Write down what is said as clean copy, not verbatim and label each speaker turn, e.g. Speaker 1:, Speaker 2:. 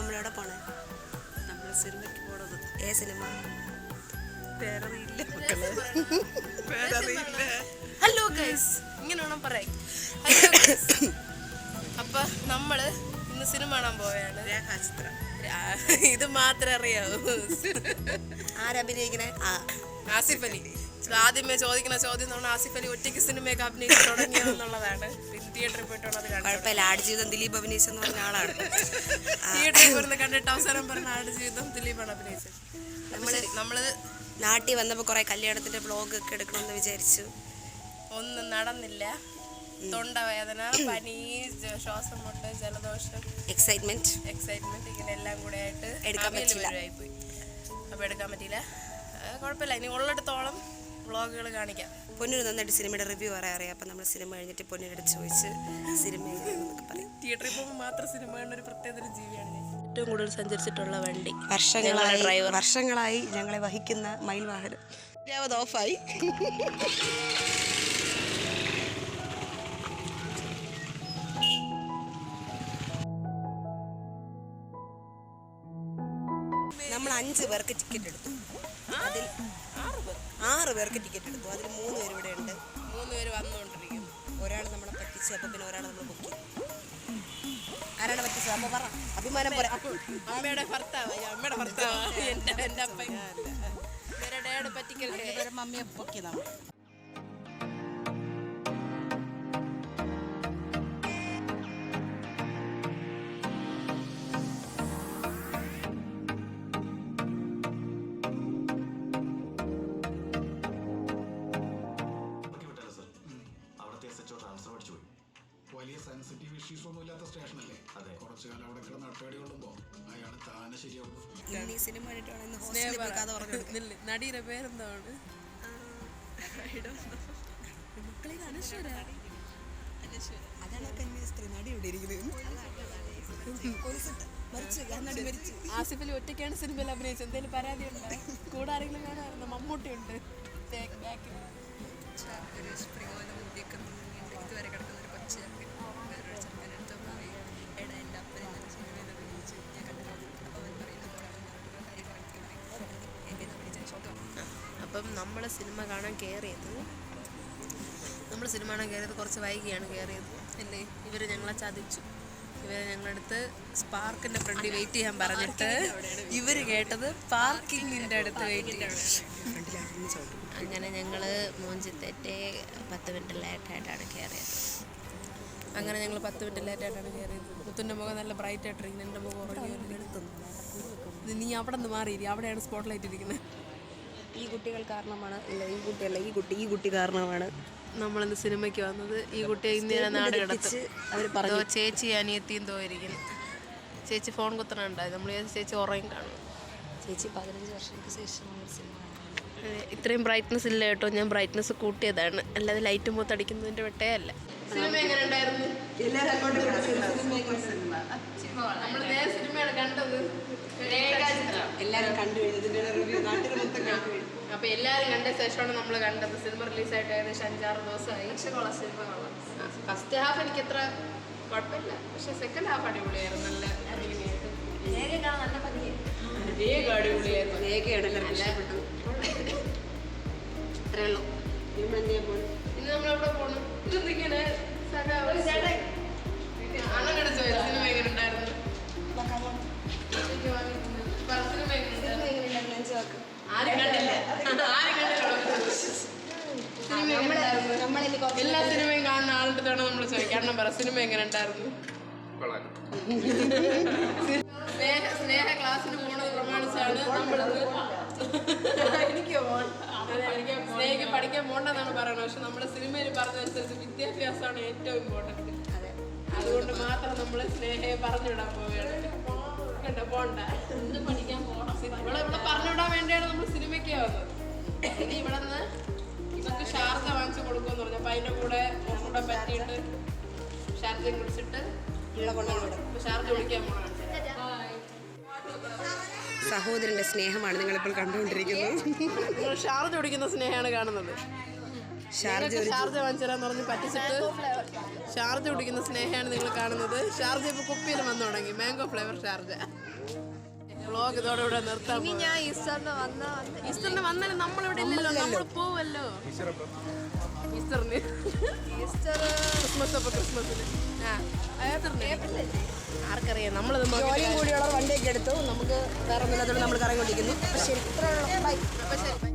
Speaker 1: നമ്മളെവിടെ പോണേ?
Speaker 2: നമ്മൾ സിനിമയ്ക്ക് പോണത്.
Speaker 1: സിനിമ
Speaker 2: പേരറിയില്ല മക്കളെ.
Speaker 3: ഹലോ ഗൈസ്, ഇങ്ങനെ വേണം പറയാൻ. അപ്പൊ നമ്മള് ഇന്ന് സിനിമ കാണാൻ പോവുകയാണ്. ഇത് മാത്രമേ അറിയാവൂ.
Speaker 1: ആരഭിനയിക്കണേ?
Speaker 3: ആസിഫ് അലി. ആദ്യമേ ചോദിക്കുന്ന ചോദ്യം എന്ന് പറഞ്ഞാൽ ആസിഫ് അലി ഒറ്റയ്ക്ക് സിനിമയൊക്കെ അഭിനയിച്ച് തുടങ്ങിയതെന്നുള്ളതാണ്. തിയേറ്ററിൽ പോയിട്ടാണ് അത് കണ്ടത്.
Speaker 1: കുഴപ്പമില്ല, ആടുജീവിതം ദിലീപ് അഭിനയിച്ചെന്ന് പറഞ്ഞ ആളാണ്.
Speaker 3: തിയേറ്ററിൽ പോയിരുന്ന കണ്ടിട്ട് അവസാനം പറഞ്ഞ ആടുജീവിതം ദിലീപാണ് അഭിനയിച്ചത്. നമ്മള്
Speaker 1: നാട്ടിൽ വന്നപ്പോൾ കുറെ കല്യാണത്തിന്റെ വ്ളോഗ് ഒക്കെ എടുക്കണമെന്ന് വിചാരിച്ചു.
Speaker 3: ഒന്നും നടന്നില്ല. തൊണ്ടവേദന, പനി, ശ്വാസം മുട്ട്, ജലദോഷം,
Speaker 1: എക്സൈറ്റ്മെന്റ്
Speaker 3: ഇങ്ങനെ എല്ലാം കൂടെ ആയിട്ട്
Speaker 1: എടുക്കാൻ പറ്റില്ല.
Speaker 3: അപ്പോൾ എടുക്കാൻ പറ്റിയില്ല. കുഴപ്പമില്ല, ഇനി ഉള്ളിടത്തോളം വ്ളോഗുകൾ കാണിക്കാം.
Speaker 1: പൊന്നൂര് നന്നായിട്ട് സിനിമയുടെ റിവ്യൂ പറയാറിയാം. അപ്പം നമ്മൾ സിനിമ കഴിഞ്ഞിട്ട് പൊന്നൂരെടുത്ത് ചോദിച്ച് സിനിമ എങ്ങനെയാണെന്നൊക്കെ പറയും.
Speaker 3: തിയേറ്ററിൽ പോകുമ്പോൾ മാത്രം സിനിമ കാണുന്ന ഒരു പ്രത്യേക ജീവിയാണ് ഞാൻ. ഏറ്റവും കൂടുതൽ സഞ്ചരിച്ചിട്ടുള്ള വണ്ടി,
Speaker 1: വർഷങ്ങളായി ഞങ്ങളെ വഹിക്കുന്ന മയിൽ വാഹനം ഓഫായി. നമ്മൾ 5 പേർക്ക് ടിക്കറ്റ് എടുത്തു. അതിൽ 6 പേർക്ക് ടിക്കറ്റ് എടുത്തു. അതിൽ 3 പേര് ഇവിടെ ഉണ്ട്.
Speaker 3: 3 പേര് വന്നുകൊണ്ടിരിക്കും.
Speaker 1: ഒരാൾ നമ്മളെ പറ്റിച്ചു. അപ്പം പിന്നെ ഒരാൾ നമ്മൾ ബുക്ക് ചെയ്തു. ആരാണ് പറ്റിച്ചത്? അമ്മ പറ. അഭിമാനം പോലെ.
Speaker 3: അമ്മയുടെ ഭർത്താവ്. എൻ്റെ അപ്പ ഡാഡ് പറ്റിക്കൽ.
Speaker 2: മമ്മിയെ പൊക്കി നമ്മൾ.
Speaker 4: വലിയ സെൻസിറ്റീവ് ഇഷ്യൂസ് ഒന്നും ഇല്ലാത്ത സ്റ്റേഷനല്ലേ? അതെ. കുറച്ചു കാലം അവിടെ കിടന്ന് അട്ടടി കൊള്ളുമ്പോ അയാൾ താനെ ശരിയാവും.
Speaker 3: നടിയുടെ പേരെന്താണ്? ആസിഫ് അലി ഒറ്റയ്ക്കാണ് സിനിമയിൽ അഭിനയിച്ചത്. എന്തെങ്കിലും പരാതി ഉണ്ട്? കൂടെ ആരെങ്കിലും കാണാമായിരുന്നു? മമ്മൂട്ടി ഉണ്ട് ബാക്കിൽ.
Speaker 5: ഇതുവരെ കിടക്കുന്ന ഒരു കൊച്ചു വേറൊരു ചെറുക്കനെടുത്ത് പറയും, എടാ എൻ്റെ അപ്പനെ നല്ല സിനിമയിൽ അഭിനയിച്ചു, ഞാൻ കണ്ടിട്ടുണ്ട്. അപ്പോൾ അവൻ പറയുന്നത്
Speaker 3: അപ്പം നമ്മൾ സിനിമ കാണാൻ കയറിയത് കുറച്ച് വൈകിയാണ് കയറിയത് അല്ലേ. ഇവർ ഞങ്ങളെ ചതിച്ചു. ഇവർ ഞങ്ങളടുത്ത് സ്പാർക്കിൻ്റെ ഫ്രണ്ടിൽ വെയിറ്റ് ചെയ്യാൻ പറഞ്ഞിട്ട് ഇവർ കേട്ടത് പാർക്കിങ്ങിൻ്റെ അടുത്ത് വെയിറ്റ് ചെയ്യണം. അങ്ങനെ ഞങ്ങൾ മൂഞ്ചിത്തേറ്റെ 10 മിനിറ്റ് ലേറ്റായിട്ടാണ് കയറിയത്. അങ്ങനെ ഞങ്ങൾ 10 മിനിറ്റ് ലേറ്റായിട്ടാണ് കയറിയത്. മുത്തുൻ്റെ മുഖം നല്ല ബ്രൈറ്റ് ആയിട്ടിരിക്കുന്നത്. എൻ്റെ മുഖം ഉറങ്ങി. നീ അവിടെ നിന്ന് മാറിയിരി, അവിടെയാണ് സ്പോട്ട് ലൈറ്റ് ഇരിക്കുന്നത്.
Speaker 1: ഈ കുട്ടികൾ കാരണമാണ്. ഈ കുട്ടി കാരണമാണ്
Speaker 3: നമ്മളിന്ന് സിനിമയ്ക്ക് വന്നത്. ഈ കുട്ടിയെ ഇന്നലെ നാട് കിടത്ത് അവർ പറഞ്ഞു. ചേച്ചി അനിയത്തിയും തോയിരിക്കുന്നു. ചേച്ചി ഫോൺ കുത്തണുണ്ടായി. നമ്മൾ ചേച്ചി ഉറങ്ങി കാണും.
Speaker 1: ചേച്ചി 15 വർഷങ്ങൾക്ക് ശേഷമാണ് സിനിമ.
Speaker 3: ഇത്രയും ബ്രൈറ്റ്നസ് ഇല്ല കേട്ടോ. ഞാൻ ബ്രൈറ്റ്നസ് കൂട്ടിയതാണ്, അല്ലാതെ ലൈറ്റ് മൂത്തടിക്കുന്നതിൻ്റെ വെട്ടേ അല്ല. സിനിമ എങ്ങനെ ഉണ്ടായിരുന്നു? സിനിമയാണ് കണ്ടത്.
Speaker 1: എല്ലാവരും കണ്ടു കഴിഞ്ഞതിൻ്റെ റിവ്യൂ നാട്ടിൽ മൊത്തം കണ്ടു കഴിഞ്ഞു.
Speaker 3: അപ്പോൾ എല്ലാവരും കണ്ട ശേഷമാണ് നമ്മൾ കണ്ടത്. സിനിമ റിലീസായിട്ട് ഏകദേശം 5-6 ദിവസമായി. സിനിമ കൊള്ളാം. ഫസ്റ്റ് ഹാഫ് എനിക്ക് അത്ര കുഴപ്പമില്ല, പക്ഷെ സെക്കൻഡ് ഹാഫ് അടിപൊളിയായിരുന്നു. നല്ല അടിപൊളിയായിരുന്നു.
Speaker 1: അത്രേ ഉള്ളൂ.
Speaker 3: ഇന്ന് നമ്മളെവിടെ പോകണം? ഇതെന്തിങ്ങനെ അണ്ണൻ കടിച്ചു പോയത്? സിനിമ എങ്ങനെ ഉണ്ടായിരുന്നു? ആരും കണ്ടില്ല. എല്ലാ സിനിമയും കാണുന്ന ആളുടെ തവണ നമ്മൾ ചോദിക്കാം. അണ്ണൻ പറ, സിനിമ എങ്ങനെ ഉണ്ടായിരുന്നു? സ്നേഹ ക്ലാസ്സിന് പോണത് പ്രമാണിച്ചാണ് നമ്മളിന്ന് സ്നേഹിക്ക് പഠിക്കാൻ പോകണ്ടെന്നാണ് പറയുന്നത്. പക്ഷെ നമ്മുടെ സിനിമയിൽ പറഞ്ഞതനുസരിച്ച് വിദ്യാഭ്യാസമാണ് ഏറ്റവും ഇമ്പോർട്ടൻറ്റ്. അതുകൊണ്ട് മാത്രം നമ്മൾ സ്നേഹയെ പറഞ്ഞുവിടാൻ പോവുകയാണ്. കേട്ടോ, പോണ്ട, പഠിക്കാൻ പോകണം. ഇവിടെ പറഞ്ഞുവിടാൻ വേണ്ടിയാണ് നമ്മൾ സിനിമയ്ക്ക് വന്നത്. ഇനി ഇവിടെ നിന്ന് ഇവർക്ക് ഷാർജ വാങ്ങിച്ചു കൊടുക്കുമെന്ന് പറഞ്ഞു. അപ്പം അതിൻ്റെ കൂടെ പറ്റിയിട്ട് ഷാർജയും കുടിച്ചിട്ട് ഷാർജ കുടിക്കാൻ പോകണം.
Speaker 1: സഹോദരന്റെ സ്നേഹമാണ് നിങ്ങളിപ്പോൾ കണ്ടുകൊണ്ടിരിക്കുന്നത്.
Speaker 3: ഷാർജ കുടിക്കുന്ന സ്നേഹമാണ് കാണുന്നത്.
Speaker 1: ഷാർജ ഒരു
Speaker 3: ഷാർജ വാങ്ങിച്ചരാന്ന് പറഞ്ഞ് പറ്റിച്ചിട്ട് ഷാർജ കുടിക്കുന്ന സ്നേഹയാണ് നിങ്ങൾ കാണുന്നത്. ഷാർജ ഇപ്പൊ കുപ്പിയിൽ വന്നു തുടങ്ങി. Mango flavour Sharjah. വ്ളോഗ് ഇതോടെ ഇവിടെ നിർത്താം.
Speaker 5: ഞാൻ ഈസ്റ്ററിന്
Speaker 3: ഈസ്റ്ററിന് വന്നാലും നമ്മളിവിടെ ഇല്ലല്ലോ, നമ്മൾ പോവല്ലോ ഈസ്റ്ററിന്. ക്രിസ്മസ് അപ്പൊ ക്രിസ്മസിന് ആർക്കറിയാം. നമ്മളത്
Speaker 1: ജോലിയും കൂടിയുള്ള വണ്ടിയൊക്കെ എടുത്തു. നമുക്ക് വേറെ ഒന്നുമില്ലാത്തതുകൊണ്ട് നമ്മൾ കറങ്ങിക്കൊണ്ടിരിക്കുന്നു. ശരി, ഇത്രയുള്ള ബൈ.
Speaker 3: അപ്പൊ ശരി.